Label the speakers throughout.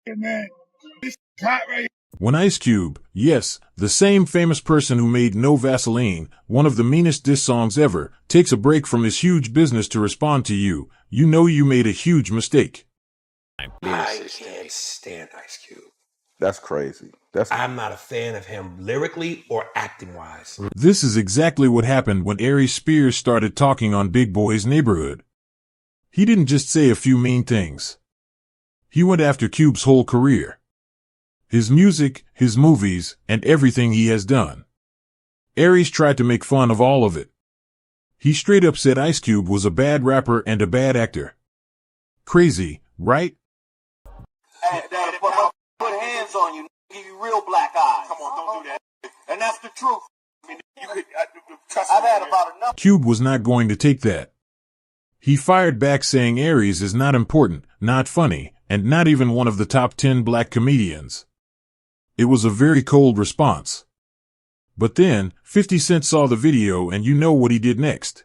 Speaker 1: Hey, man, this hot right here.
Speaker 2: When Ice Cube, yes, the same famous person who made No Vaseline, one of the meanest diss songs ever, takes a break from his huge business to respond to you, you know you made a huge mistake.
Speaker 3: I can't stand Ice Cube.
Speaker 4: That's crazy.
Speaker 3: I'm not a fan of him lyrically or acting-wise.
Speaker 2: This is exactly what happened when Aries Spears started talking on Big Boy's Neighborhood. He didn't just say a few mean things. He went after Cube's whole career. His music, his movies, and everything he has done. Aries tried to make fun of all of it. He straight up said Ice Cube was a bad rapper and a bad actor. Crazy, right?
Speaker 5: Hey, Daddy, put hands on you, give you real black eyes. Come on, don't do that. And that's the truth. I mean, you could, I've had about enough.
Speaker 2: Cube was not going to take that. He fired back saying Aries is not important, not funny, and not even one of the top 10 black comedians. It was a very cold response. But then, 50 Cent saw the video and you know what he did next.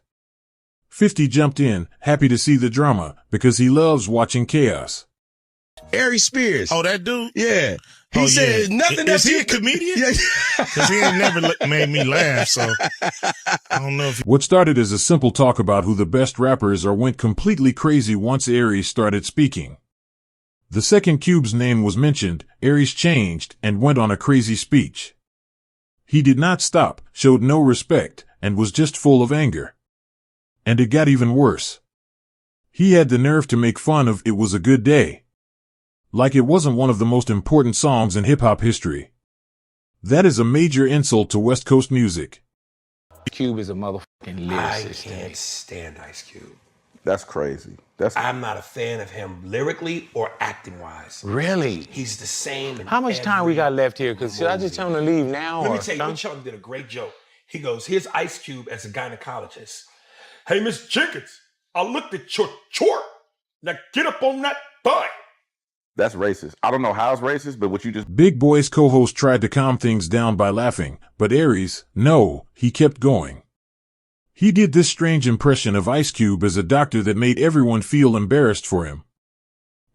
Speaker 2: 50 jumped in, happy to see the drama, because he loves watching chaos.
Speaker 6: Aries Spears.
Speaker 7: Oh, that dude?
Speaker 6: Yeah. He said nothing else.
Speaker 7: Is he a comedian?
Speaker 6: Yeah.
Speaker 7: Because he ain't never made me laugh, so I don't know if
Speaker 2: What started as a simple talk about who the best rappers are went completely crazy once Aries started speaking. The second Cube's name was mentioned, Aries changed and went on a crazy speech. He did not stop, showed no respect, and was just full of anger. And it got even worse. He had the nerve to make fun of It Was a Good Day. Like it wasn't one of the most important songs in hip-hop history. That is a major insult to West Coast music.
Speaker 8: Cube is a motherfucking lyricist.
Speaker 3: I can't stand Ice Cube.
Speaker 4: That's crazy.
Speaker 3: I'm not a fan of him lyrically or acting-wise.
Speaker 8: Really?
Speaker 3: He's the same in
Speaker 8: How much time we got left here? Because should I just tell him to leave now?
Speaker 3: Let me tell you, one Chuck did a great joke. He goes, here's Ice Cube as a gynecologist. Hey, Miss Jenkins, I looked at your chart. Now get up on that butt.
Speaker 4: That's racist. I don't know how it's racist, but what you just...
Speaker 2: Big Boy's co-host tried to calm things down by laughing, but Aries, no, he kept going. He did this strange impression of Ice Cube as a doctor that made everyone feel embarrassed for him.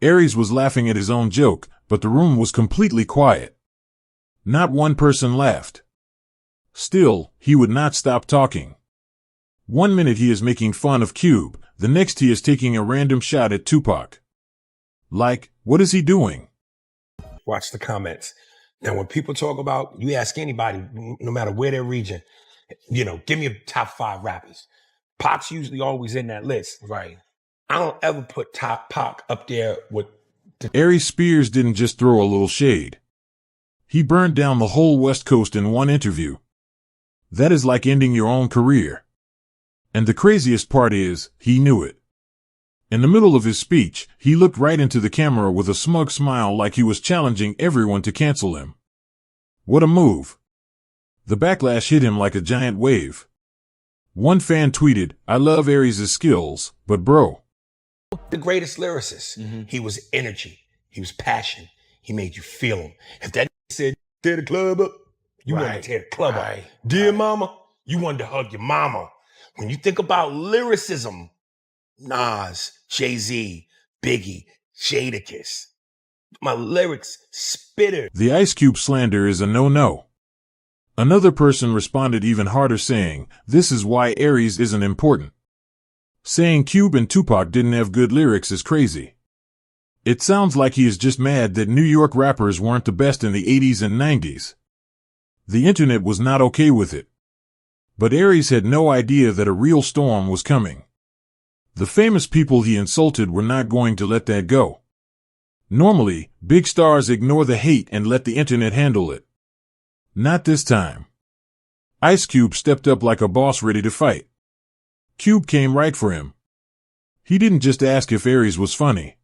Speaker 2: Aries was laughing at his own joke, but the room was completely quiet. Not one person laughed. Still, he would not stop talking. 1 minute he is making fun of Cube, the next he is taking a random shot at Tupac. Like, what is he doing?
Speaker 3: Watch the comments. Now, when people talk about, you ask anybody, no matter where their region, you know, give me a top 5 rappers. Pac's usually always in that list. Right. I don't ever put Pac up there with...
Speaker 2: Aries Spears didn't just throw a little shade. He burned down the whole West Coast in one interview. That is like ending your own career. And the craziest part is, he knew it. In the middle of his speech, he looked right into the camera with a smug smile like he was challenging everyone to cancel him. What a move. The backlash hit him like a giant wave. One fan tweeted, I love Aries' skills, but bro.
Speaker 3: The greatest lyricist. He was energy. He was passion. He made you feel him. If that said, tear the club up, you wanted to tear the club up. Dear mama, you wanted to hug your mama. When you think about lyricism, Nas, Jay-Z, Biggie, Jadakiss. My lyrics, spitter.
Speaker 2: The Ice Cube slander is a no-no. Another person responded even harder saying, this is why Aries isn't important. Saying Cube and Tupac didn't have good lyrics is crazy. It sounds like he is just mad that New York rappers weren't the best in the 80s and 90s. The internet was not okay with it. But Aries had no idea that a real storm was coming. The famous people he insulted were not going to let that go. Normally, big stars ignore the hate and let the internet handle it. Not this time. Ice Cube stepped up like a boss ready to fight. Cube came right for him. He didn't just ask if Aries was funny.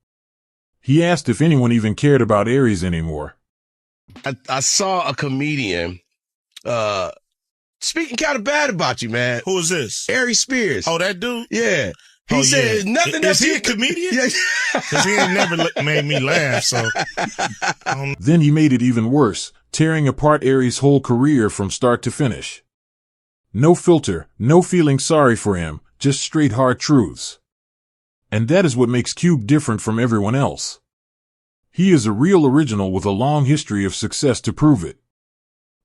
Speaker 2: He asked if anyone even cared about Aries anymore.
Speaker 6: I saw a comedian speaking kind of bad about you, man.
Speaker 7: Who is this?
Speaker 6: Aries Spears.
Speaker 7: Oh, that dude?
Speaker 6: Yeah. He said nothing else.
Speaker 7: Is he a comedian?
Speaker 6: Yeah.
Speaker 7: Because he ain't never made me laugh, so.
Speaker 2: Then he made it even worse, tearing apart Aries' whole career from start to finish. No filter, no feeling sorry for him, just straight hard truths. And that is what makes Cube different from everyone else. He is a real original with a long history of success to prove it.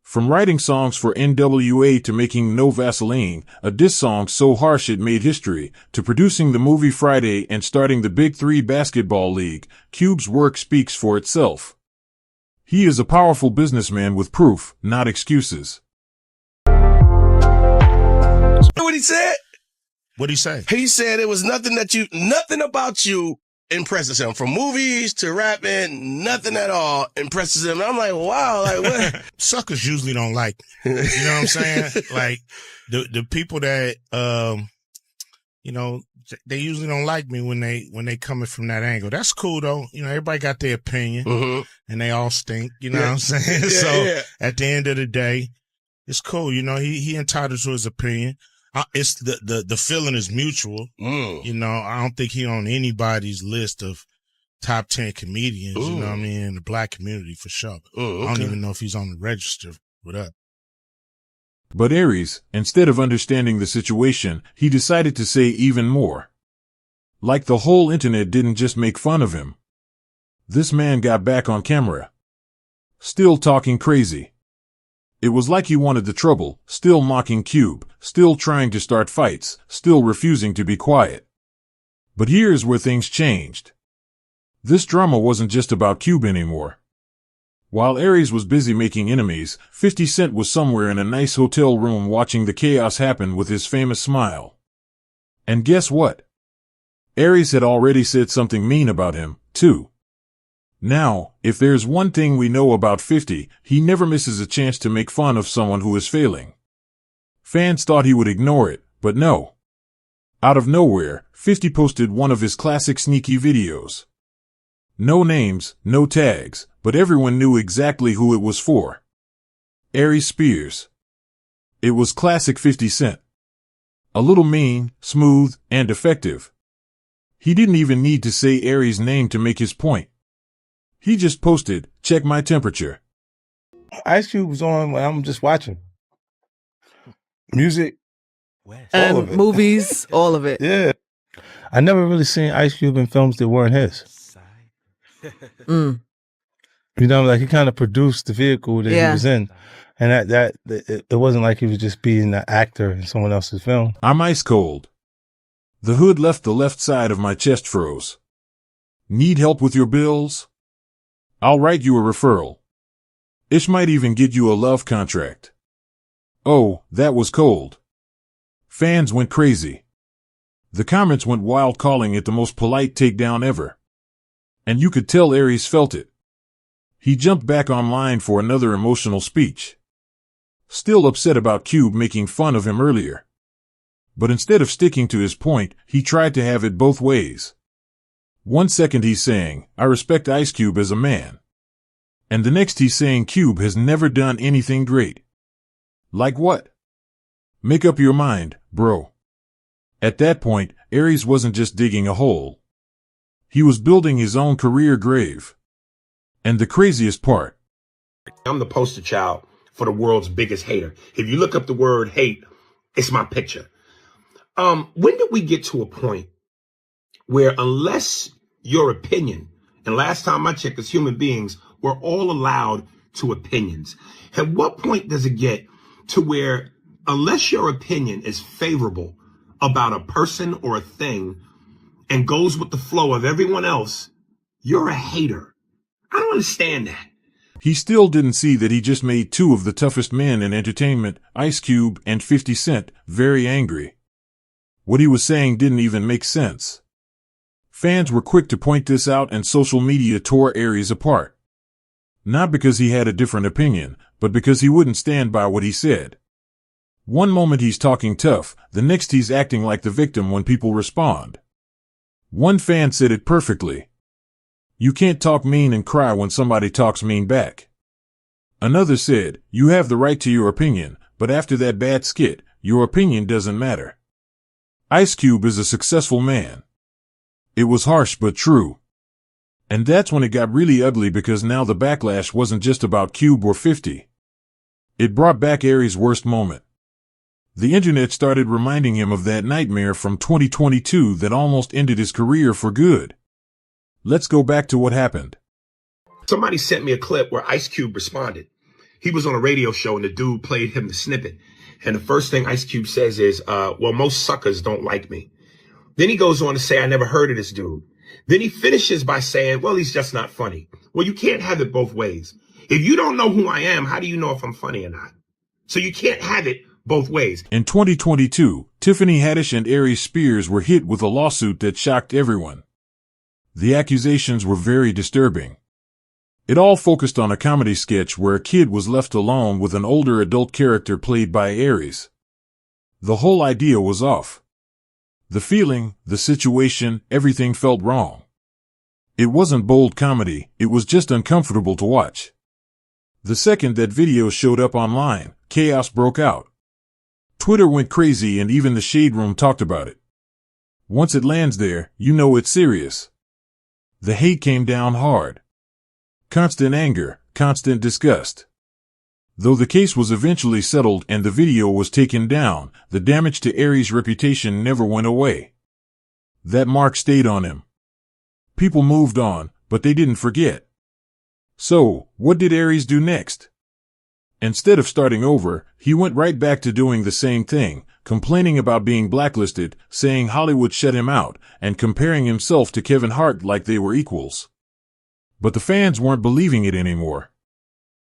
Speaker 2: From writing songs for NWA to making No Vaseline, a diss song so harsh it made history, to producing the movie Friday and starting the Big Three basketball league, Cube's work speaks for itself. He is a powerful businessman with proof, not excuses.
Speaker 6: What he said?
Speaker 7: What'd he say?
Speaker 6: He said it was nothing about you impresses him. From movies to rapping, nothing at all impresses him. And I'm like, wow, like what?
Speaker 7: Suckers usually don't like me. You know what I'm saying? Like the people that you know, they usually don't like me when they coming from that angle. That's cool though. You know, everybody got their opinion and they all stink. You know what I'm saying? At the end of the day, it's cool. You know, he entitled to his opinion. It's the feeling is mutual. You know, I don't think he on anybody's list of top 10 comedians, you know what I mean, in the black community for sure. I don't even know if he's on the register with us.
Speaker 2: But Aries, instead of understanding the situation, he decided to say even more. Like the whole internet didn't just make fun of him. This man got back on camera. Still talking crazy. It was like he wanted the trouble, still mocking Cube, still trying to start fights, still refusing to be quiet. But here's where things changed. This drama wasn't just about Cube anymore. While Aries was busy making enemies, 50 Cent was somewhere in a nice hotel room watching the chaos happen with his famous smile. And guess what? Aries had already said something mean about him, too. Now, if there's one thing we know about 50, he never misses a chance to make fun of someone who is failing. Fans thought he would ignore it, but no. Out of nowhere, 50 posted one of his classic sneaky videos. No names, no tags, but everyone knew exactly who it was for. Aries Spears. It was classic 50 Cent. A little mean, smooth, and effective. He didn't even need to say Aries' name to make his point. He just posted, "Check my temperature."
Speaker 1: Ice Cube was on when I'm just watching. Music. All of it.
Speaker 9: Movies, all of it.
Speaker 1: Yeah. I never really seen Ice Cube in films that weren't his. You know, like he kind of produced the vehicle that he was in. And it wasn't like he was just being an actor in someone else's film.
Speaker 2: I'm ice cold. The hood left the left side of my chest froze. Need help with your bills? I'll write you a referral. Ish might even get you a love contract. Oh, that was cold. Fans went crazy. The comments went wild, calling it the most polite takedown ever. And you could tell Aries felt it. He jumped back online for another emotional speech. Still upset about Cube making fun of him earlier. But instead of sticking to his point, he tried to have it both ways. 1 second he's saying, "I respect Ice Cube as a man." And the next he's saying Cube has never done anything great. Like what? Make up your mind, bro. At that point, Aries wasn't just digging a hole. He was building his own career grave. And the craziest part.
Speaker 3: I'm the poster child for the world's biggest hater. If you look up the word hate, it's my picture. When did we get to a point where unless your opinion, and last time I checked as human beings, we're all allowed to opinions. At what point does it get to where unless your opinion is favorable about a person or a thing and goes with the flow of everyone else, you're a hater? I don't understand that.
Speaker 2: He still didn't see that he just made two of the toughest men in entertainment, Ice Cube and 50 Cent, very angry. What he was saying didn't even make sense. Fans were quick to point this out, and social media tore Aries apart. Not because he had a different opinion, but because he wouldn't stand by what he said. One moment he's talking tough, the next he's acting like the victim when people respond. One fan said it perfectly. You can't talk mean and cry when somebody talks mean back. Another said, you have the right to your opinion, but after that bad skit, your opinion doesn't matter. Ice Cube is a successful man. It was harsh but true. And that's when it got really ugly, because now the backlash wasn't just about Cube or 50. It brought back Aries' worst moment. The internet started reminding him of that nightmare from 2022 that almost ended his career for good. Let's go back to what happened.
Speaker 3: Somebody sent me a clip where Ice Cube responded. He was on a radio show and the dude played him the snippet. And the first thing Ice Cube says is, well, most suckers don't like me. Then he goes on to say, I never heard of this dude. Then he finishes by saying, well, he's just not funny. Well, you can't have it both ways. If you don't know who I am, how do you know if I'm funny or not? So you can't have it both ways.
Speaker 2: In 2022, Tiffany Haddish and Aries Spears were hit with a lawsuit that shocked everyone. The accusations were very disturbing. It all focused on a comedy sketch where a kid was left alone with an older adult character played by Aries. The whole idea was off. The feeling, the situation, everything felt wrong. It wasn't bold comedy, it was just uncomfortable to watch. The second that video showed up online, chaos broke out. Twitter went crazy and even the Shade Room talked about it. Once it lands there, you know it's serious. The hate came down hard. Constant anger, constant disgust. Though the case was eventually settled and the video was taken down, the damage to Aries' reputation never went away. That mark stayed on him. People moved on, but they didn't forget. So, what did Aries do next? Instead of starting over, he went right back to doing the same thing, complaining about being blacklisted, saying Hollywood shut him out, and comparing himself to Kevin Hart like they were equals. But the fans weren't believing it anymore.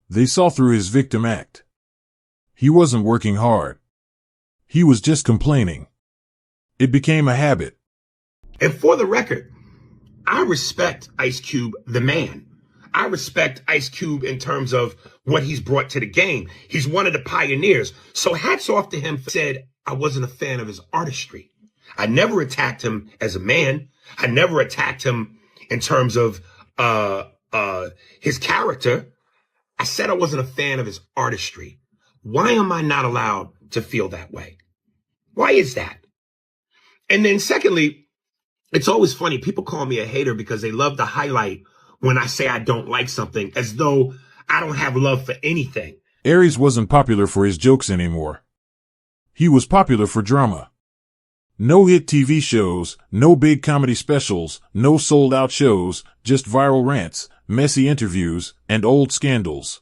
Speaker 2: They saw through his victim act. He wasn't working hard. He was just complaining. It became a habit.
Speaker 3: And for the record, I respect Ice Cube, the man. I respect Ice Cube in terms of what he's brought to the game. He's one of the pioneers. So hats off to him. Said I wasn't a fan of his artistry. I never attacked him as a man. I never attacked him in terms of his character. I said I wasn't a fan of his artistry. Why am I not allowed to feel that way? Why is that? And then secondly, it's always funny. People call me a hater because they love to highlight when I say I don't like something as though I don't have love for anything.
Speaker 2: Aries wasn't popular for his jokes anymore. He was popular for drama. No hit TV shows, no big comedy specials, no sold-out shows, just viral rants, messy interviews, and old scandals.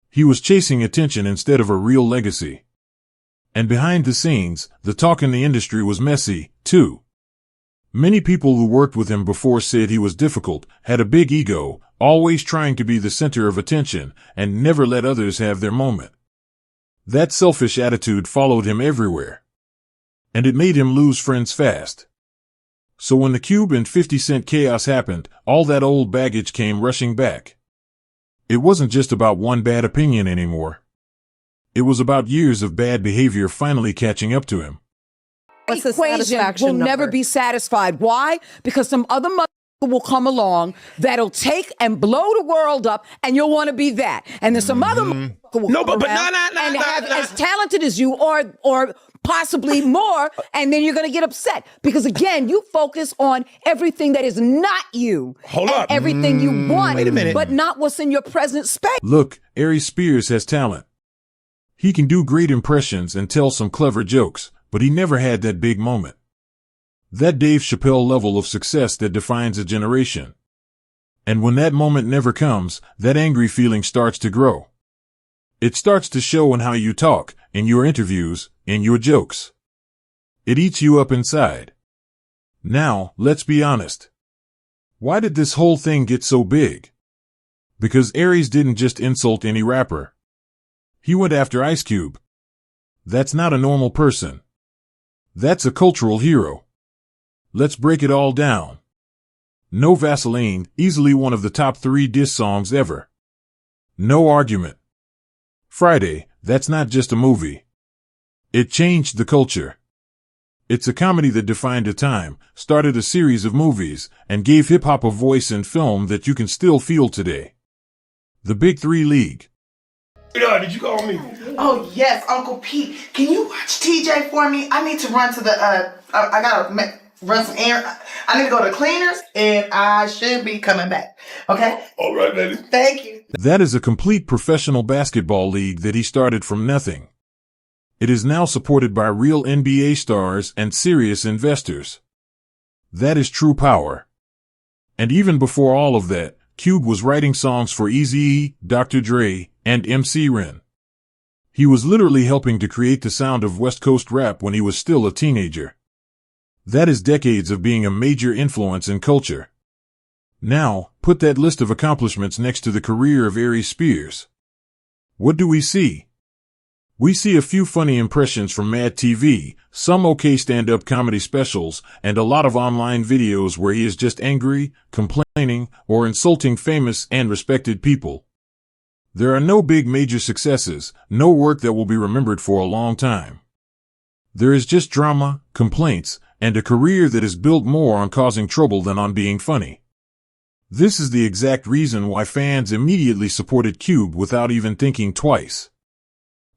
Speaker 2: He was chasing attention instead of a real legacy. And behind the scenes, the talk in the industry was messy, too. Many people who worked with him before said he was difficult, had a big ego, always trying to be the center of attention, and never let others have their moment. That selfish attitude followed him everywhere. And it made him lose friends fast. So when the Cube and 50 Cent chaos happened, all that old baggage came rushing back. It wasn't just about one bad opinion anymore. It was about years of bad behavior finally catching up to him.
Speaker 9: Equation will never be satisfied. Why? Because some other mother will come along that'll take and blow the world up, and you'll want to be that. And then some other will come around and have as talented as you, or possibly more, and then you're going to get upset because again, you focus on everything that is not you.
Speaker 6: Hold up.
Speaker 9: Everything you want,
Speaker 6: wait a minute,
Speaker 9: but not what's in your present space.
Speaker 2: Look, Aries Spears has talent. He can do great impressions and tell some clever jokes, but he never had that big moment. That Dave Chappelle level of success that defines a generation. And when that moment never comes, that angry feeling starts to grow. It starts to show in how you talk, in your interviews, in your jokes. It eats you up inside. Now, let's be honest. Why did this whole thing get so big? Because Aries didn't just insult any rapper. He went after Ice Cube. That's not a normal person. That's a cultural hero. Let's break it all down. No Vaseline, easily one of the top 3 diss songs ever. No Argument. Friday, that's not just a movie. It changed the culture. It's a comedy that defined a time, started a series of movies, and gave hip-hop a voice in film that you can still feel today. The Big 3 League.
Speaker 6: Did you call me?
Speaker 10: Oh, yes, Uncle Pete. Can you watch TJ for me? I need to run to the, I gotta run some errands. I need to go to cleaners, and I should be coming back. Okay?
Speaker 6: All right, baby.
Speaker 10: Thank you.
Speaker 2: That is a complete professional basketball league that he started from nothing. It is now supported by real NBA stars and serious investors. That is true power. And even before all of that, Cube was writing songs for Eazy-E, Dr. Dre, and MC Ren. He was literally helping to create the sound of West Coast rap when he was still a teenager. That is decades of being a major influence in culture. Now, put that list of accomplishments next to the career of Aries Spears. What do we see? We see a few funny impressions from Mad TV, some okay stand-up comedy specials, and a lot of online videos where he is just angry, complaining, or insulting famous and respected people. There are no big major successes, no work that will be remembered for a long time. There is just drama, complaints, and a career that is built more on causing trouble than on being funny. This is the exact reason why fans immediately supported Cube without even thinking twice.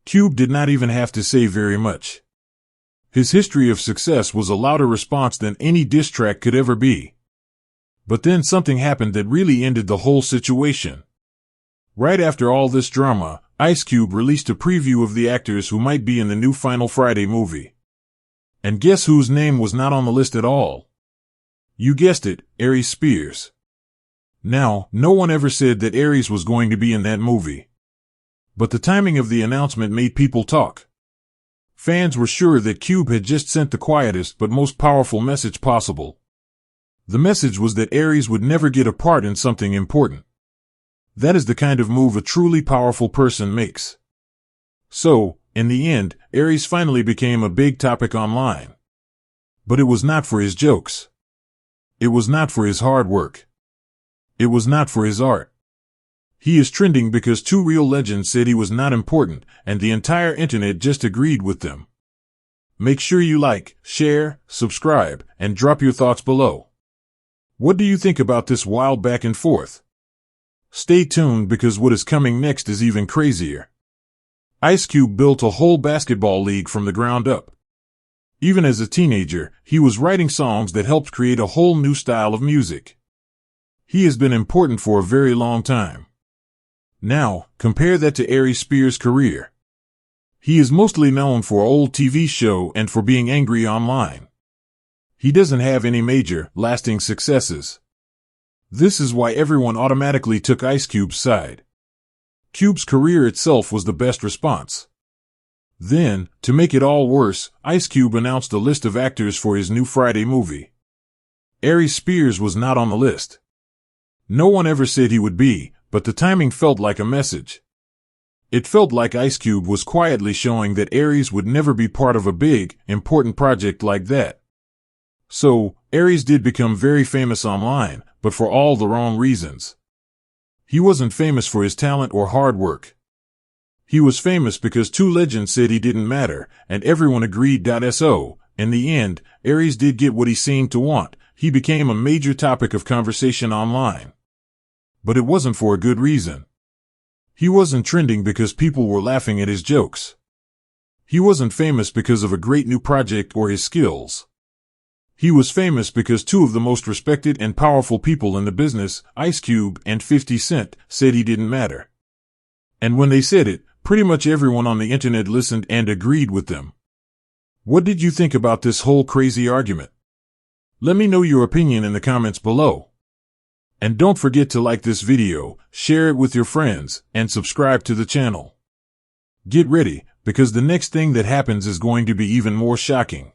Speaker 2: Cube did not even have to say very much. His history of success was a louder response than any diss track could ever be. But then something happened that really ended the whole situation. Right after all this drama, Ice Cube released a preview of the actors who might be in the new Final Friday movie. And guess whose name was not on the list at all? You guessed it, Aries Spears. Now, no one ever said that Aries was going to be in that movie. But the timing of the announcement made people talk. Fans were sure that Cube had just sent the quietest but most powerful message possible. The message was that Aries would never get a part in something important. That is the kind of move a truly powerful person makes. So, in the end, Aries finally became a big topic online. But it was not for his jokes. It was not for his hard work. It was not for his art. He is trending because two real legends said he was not important, and the entire internet just agreed with them. Make sure you like, share, subscribe, and drop your thoughts below. What do you think about this wild back and forth? Stay tuned because what is coming next is even crazier. Ice Cube built a whole basketball league from the ground up. Even as a teenager, he was writing songs that helped create a whole new style of music. He has been important for a very long time. Now, compare that to Aries Spears' career. He is mostly known for an old TV show and for being angry online. He doesn't have any major, lasting successes. This is why everyone automatically took Ice Cube's side. Cube's career itself was the best response. Then, to make it all worse, Ice Cube announced a list of actors for his new Friday movie. Aries Spears was not on the list. No one ever said he would be, but the timing felt like a message. It felt like Ice Cube was quietly showing that Aries would never be part of a big, important project like that. So, Aries did become very famous online, but for all the wrong reasons. He wasn't famous for his talent or hard work. He was famous because two legends said he didn't matter, and everyone agreed. So, in the end, Aries did get what he seemed to want. He became a major topic of conversation online. But it wasn't for a good reason. He wasn't trending because people were laughing at his jokes. He wasn't famous because of a great new project or his skills. He was famous because two of the most respected and powerful people in the business, Ice Cube and 50 Cent, said he didn't matter. And when they said it, pretty much everyone on the internet listened and agreed with them. What did you think about this whole crazy argument? Let me know your opinion in the comments below. And don't forget to like this video, share it with your friends, and subscribe to the channel. Get ready, because the next thing that happens is going to be even more shocking.